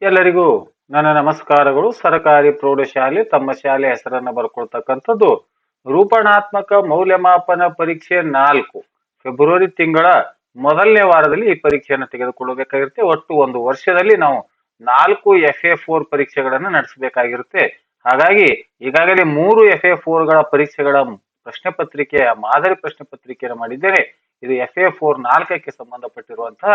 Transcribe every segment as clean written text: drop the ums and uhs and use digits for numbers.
ಎಲ್ಲರಿಗೂ ನನ್ನ ನಮಸ್ಕಾರಗಳು. ಸರ್ಕಾರಿ ಪ್ರೌಢಶಾಲೆ ತಮ್ಮ ಶಾಲೆ ಹೆಸರನ್ನ ಬರ್ಕೊಳ್ತಕ್ಕಂಥದ್ದು ರೂಪಣಾತ್ಮಕ ಮೌಲ್ಯಮಾಪನ ಪರೀಕ್ಷೆ 4 ಫೆಬ್ರವರಿ ತಿಂಗಳ ಮೊದಲನೇ ವಾರದಲ್ಲಿ ಈ ಪರೀಕ್ಷೆಯನ್ನು ತೆಗೆದುಕೊಳ್ಳಬೇಕಾಗಿರುತ್ತೆ. ಒಟ್ಟು ಒಂದು ವರ್ಷದಲ್ಲಿ ನಾವು 4 FA4 ಪರೀಕ್ಷೆಗಳನ್ನು ನಡೆಸಬೇಕಾಗಿರುತ್ತೆ. ಹಾಗಾಗಿ ಈಗಾಗಲೇ 3 FA4ಗಳ ಪರೀಕ್ಷೆಗಳ ಪ್ರಶ್ನೆ ಪತ್ರಿಕೆಯ ಮಾದರಿ ಪ್ರಶ್ನೆ ಪತ್ರಿಕೆಯನ್ನು ಮಾಡಿದ್ದೇನೆ. ಇದು FA4 4ಕ್ಕೆ ಸಂಬಂಧಪಟ್ಟಿರುವಂತಹ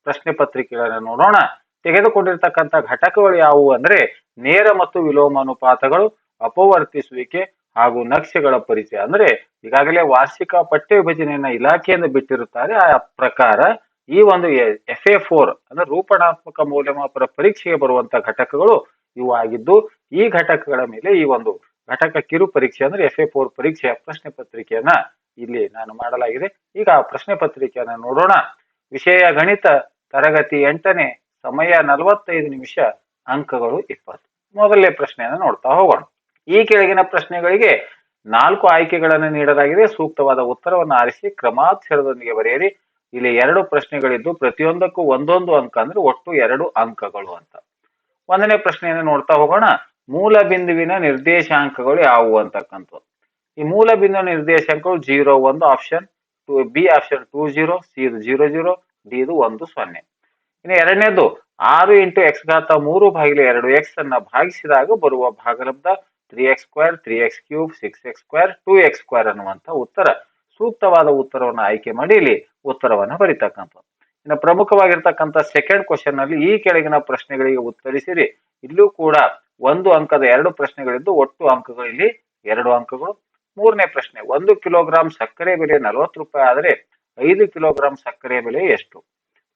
ಪ್ರಶ್ನೆ ಪತ್ರಿಕೆಗಳನ್ನು ನೋಡೋಣ. ತೆಗೆದುಕೊಂಡಿರ್ತಕ್ಕಂಥ ಘಟಕಗಳು ಯಾವುವು ಅಂದ್ರೆ ನೇರ ಮತ್ತು ವಿಲೋಮ ಅನುಪಾತಗಳು, ಅಪವರ್ತಿಸುವಿಕೆ ಹಾಗೂ ನಕ್ಷೆಗಳ ಪರಿಚಯ. ಅಂದ್ರೆ ಈಗಾಗಲೇ ವಾರ್ಷಿಕ ಪಠ್ಯ ವಿಭಜನೆಯನ್ನ ಇಲಾಖೆಯಿಂದ ಬಿಟ್ಟಿರುತ್ತಾರೆ. ಆ ಪ್ರಕಾರ ಈ ಒಂದು FA4 ಅಂದ್ರೆ ರೂಪಣಾತ್ಮಕ ಮೌಲ್ಯಮಾಪನ ಪರೀಕ್ಷೆಗೆ ಬರುವಂತ ಘಟಕಗಳು ಇವು ಆಗಿದ್ದು, ಈ ಘಟಕಗಳ ಮೇಲೆ ಈ ಒಂದು ಘಟಕ ಕಿರು ಪರೀಕ್ಷೆ ಅಂದ್ರೆ FA4 ಪರೀಕ್ಷೆಯ ಪ್ರಶ್ನೆ ಪತ್ರಿಕೆಯನ್ನ ಇಲ್ಲಿ ನಾನು ಮಾಡಲಾಗಿದೆ. ಈಗ ಪ್ರಶ್ನೆ ಪತ್ರಿಕೆಯನ್ನ ನೋಡೋಣ. ವಿಷಯ ಗಣಿತ, ತರಗತಿ 8ನೇ, ಸಮಯ 45 ನಿಮಿಷ, ಅಂಕಗಳು 20. ಮೊದಲನೇ ಪ್ರಶ್ನೆಯನ್ನು ನೋಡ್ತಾ ಹೋಗೋಣ. ಈ ಕೆಳಗಿನ ಪ್ರಶ್ನೆಗಳಿಗೆ 4 ಆಯ್ಕೆಗಳನ್ನು ನೀಡಲಾಗಿದೆ. ಸೂಕ್ತವಾದ ಉತ್ತರವನ್ನು ಆರಿಸಿ ಕ್ರಮಾಕ್ಷರದೊಂದಿಗೆ ಬರೆಯಿರಿ. ಇಲ್ಲಿ 2 ಪ್ರಶ್ನೆಗಳಿದ್ದು ಪ್ರತಿಯೊಂದಕ್ಕೂ ಒಂದೊಂದು ಅಂಕ ಅಂದ್ರೆ ಒಟ್ಟು 2 ಅಂಕಗಳು ಅಂತ. ಒಂದನೇ ಪ್ರಶ್ನೆಯನ್ನು ನೋಡ್ತಾ ಹೋಗೋಣ. ಮೂಲ ಬಿಂದುವಿನ ನಿರ್ದೇಶಾಂಕಗಳು ಯಾವುವು ಅಂತಕ್ಕಂಥದ್ದು. ಈ ಮೂಲ ಬಿಂದುವಿನ ನಿರ್ದೇಶಾಂಕಗಳು 0 1 ಆಪ್ಷನ್, ಬಿ ಆಪ್ಷನ್ 2 0, ಸಿ ಇದು 0 0, ಡಿ ಇದು 1 0. ಇನ್ನು ಎರಡನೇದು 6 × x⁻³ / 2x ಅನ್ನ ಭಾಗಿಸಿದಾಗ ಬರುವ ಭಾಗಲಬ್ಧ 3x², 3x³ 6x² 2x² ಅನ್ನುವಂತ ಉತ್ತರ. ಸೂಕ್ತವಾದ ಉತ್ತರವನ್ನು ಆಯ್ಕೆ ಮಾಡಿ ಇಲ್ಲಿ ಉತ್ತರವನ್ನು ಬರೀತಕ್ಕಂಥದ್ದು. ಇನ್ನು ಪ್ರಮುಖವಾಗಿರ್ತಕ್ಕಂಥ ಸೆಕೆಂಡ್ ಕ್ವಶನ್ ನಲ್ಲಿ ಈ ಕೆಳಗಿನ ಪ್ರಶ್ನೆಗಳಿಗೆ ಉತ್ತರಿಸಿರಿ. ಇಲ್ಲೂ ಕೂಡ 1 ಅಂಕದ 2 ಪ್ರಶ್ನೆಗಳಿದ್ದು ಒಟ್ಟು ಅಂಕಗಳು ಇಲ್ಲಿ 2 ಅಂಕಗಳು. ಮೂರನೇ ಪ್ರಶ್ನೆ, 1 ಕಿಲೋಗ್ರಾಂ ಸಕ್ಕರೆ ಬೆಲೆ 40 ರೂಪಾಯಿ ಆದರೆ 5 ಕಿಲೋಗ್ರಾಂ ಸಕ್ಕರೆ ಬೆಲೆ ಎಷ್ಟು?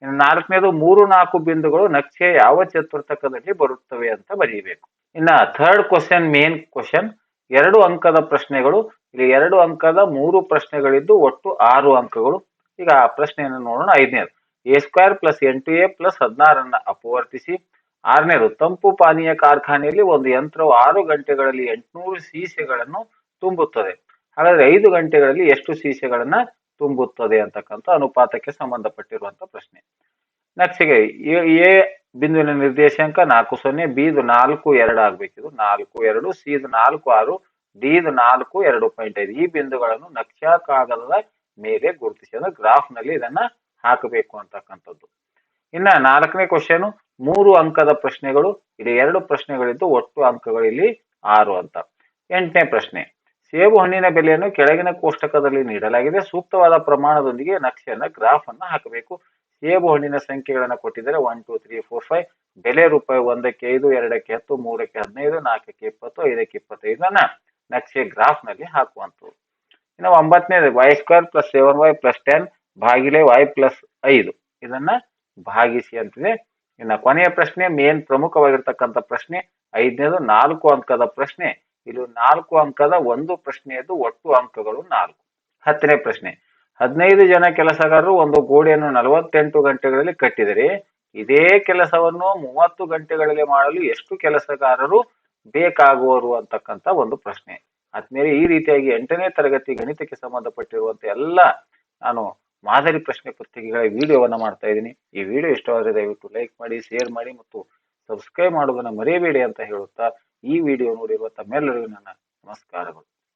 ಇನ್ನು ನಾಲ್ಕನೇದು 3 4 ಬಿಂದುಗಳು ನಕ್ಷೆ ಯಾವ ಚತುರ್ಥಕದಲ್ಲಿ ಬರುತ್ತವೆ ಅಂತ ಬರೀಬೇಕು. ಇನ್ನ ಥರ್ಡ್ ಕ್ವಶನ್, ಮೇನ್ ಕ್ವಶನ್, 2 ಅಂಕದ ಪ್ರಶ್ನೆಗಳು. ಇಲ್ಲಿ 2 ಅಂಕದ 3 ಪ್ರಶ್ನೆಗಳಿದ್ದು ಒಟ್ಟು 6 ಅಂಕಗಳು. ಈಗ ಆ ಪ್ರಶ್ನೆಯನ್ನು ನೋಡೋಣ. 5ನೇದು a² + 8a + 16 ಅಪವರ್ತಿಸಿ. 6ನೇದು ತಂಪು ಪಾನೀಯ ಕಾರ್ಖಾನೆಯಲ್ಲಿ ಒಂದು ಯಂತ್ರವು 6 ಗಂಟೆಗಳಲ್ಲಿ 800 ಸೀಸೆಗಳನ್ನು ತುಂಬುತ್ತದೆ. ಹಾಗಾದ್ರೆ 5 ಗಂಟೆಗಳಲ್ಲಿ ಎಷ್ಟು ಸೀಸೆಗಳನ್ನ ತುಂಬುತ್ತದೆ ಅಂತಕ್ಕಂಥ ಅನುಪಾತಕ್ಕೆ ಸಂಬಂಧಪಟ್ಟಿರುವಂತ ಪ್ರಶ್ನೆ. ನೆಕ್ಸ್ಟ್ ಎ ಬಿಂದುವಿನ ನಿರ್ದೇಶಾಂಕ 4 0, ಬಿ ಇದು 4 2 ಆಗ್ಬೇಕಿದು 4 2, ಸಿ ಇದು 4 6, ಡಿ ಇದು 4 2.5. ಈ ಬಿಂದುಗಳನ್ನು ನಕ್ಷಾ ಕಾಗದದ ಮೇಲೆ ಗುರುತಿಸಿ ಅಂದ್ರೆ ಗ್ರಾಫ್ ನಲ್ಲಿ ಇದನ್ನ ಹಾಕಬೇಕು ಅಂತಕ್ಕಂಥದ್ದು. ಇನ್ನ 4ನೇ ಕ್ವಶನ್ 3 ಅಂಕದ ಪ್ರಶ್ನೆಗಳು. ಇಲ್ಲಿ 2 ಪ್ರಶ್ನೆಗಳಿದ್ದು ಒಟ್ಟು ಅಂಕಗಳು ಇಲ್ಲಿ 6 ಅಂತ. 8ನೇ ಪ್ರಶ್ನೆ, ಸೇಬು ಹಣ್ಣಿನ ಬೆಲೆಯನ್ನು ಕೆಳಗಿನ ಕೋಷ್ಟಕದಲ್ಲಿ ನೀಡಲಾಗಿದೆ. ಸೂಕ್ತವಾದ ಪ್ರಮಾಣದೊಂದಿಗೆ ನಕ್ಷೆಯನ್ನ ಗ್ರಾಫ್ ಅನ್ನ ಹಾಕಬೇಕು. ಸೇಬು ಹಣ್ಣಿನ ಸಂಖ್ಯೆಗಳನ್ನ ಕೊಟ್ಟಿದ್ದಾರೆ 1 2 3 4 5. ಬೆಲೆ ರೂಪಾಯಿ 1ಕ್ಕೆ 5, 2ಕ್ಕೆ 10, 3ಕ್ಕೆ 15, 4ಕ್ಕೆ 20, 5ಕ್ಕೆ 25 ನಕ್ಷೆ ಗ್ರಾಫ್ ನಲ್ಲಿ ಹಾಕುವಂಥದ್ದು. ಇನ್ನು 9ನೇದು y² + 7y + 10 ಭಾಗಿಲೆ y + 5 ಇದನ್ನ ಭಾಗಿಸಿ ಅಂತಿದೆ. ಇನ್ನು ಕೊನೆಯ ಪ್ರಶ್ನೆ, ಮೇನ್ ಪ್ರಮುಖವಾಗಿರ್ತಕ್ಕಂಥ ಪ್ರಶ್ನೆ 5ನೇದು 4 ಅಂಕದ ಪ್ರಶ್ನೆ. ಇಲ್ಲಿ 4 ಅಂಕದ ಒಂದು ಪ್ರಶ್ನೆಯದ್ದು ಒಟ್ಟು ಅಂಕಗಳು 4. 10ನೇ ಪ್ರಶ್ನೆ, 15 ಜನ ಕೆಲಸಗಾರರು ಒಂದು ಗೋಡೆಯನ್ನು 48 ಗಂಟೆಗಳಲ್ಲಿ ಕಟ್ಟಿದರೆ ಇದೇ ಕೆಲಸವನ್ನು 30 ಗಂಟೆಗಳಲ್ಲಿ ಮಾಡಲು ಎಷ್ಟು ಕೆಲಸಗಾರರು ಬೇಕಾಗುವರು ಅಂತಕ್ಕಂಥ ಒಂದು ಪ್ರಶ್ನೆ. ಆದ್ಮೇಲೆ ಈ ರೀತಿಯಾಗಿ 8ನೇ ತರಗತಿ ಗಣಿತಕ್ಕೆ ಸಂಬಂಧಪಟ್ಟಿರುವಂತ ಎಲ್ಲ ನಾನು ಮಾದರಿ ಪ್ರಶ್ನೆ ಪತ್ರಿಕೆಗಳ ವಿಡಿಯೋವನ್ನ ಮಾಡ್ತಾ ಇದ್ದೀನಿ. ಈ ವಿಡಿಯೋ ಇಷ್ಟವಾದರೆ ದಯವಿಟ್ಟು ಲೈಕ್ ಮಾಡಿ, ಶೇರ್ ಮಾಡಿ ಮತ್ತು ಸಬ್ಸ್ಕ್ರೈಬ್ ಮಾಡೋದನ್ನ ಮರೆಯಬೇಡಿ ಅಂತ ಹೇಳುತ್ತಾ ಈ ವಿಡಿಯೋ ನೋಡಿರುವ ತಮ್ಮೆಲ್ಲರಿಗೂ ನನ್ನ ನಮಸ್ಕಾರಗಳು.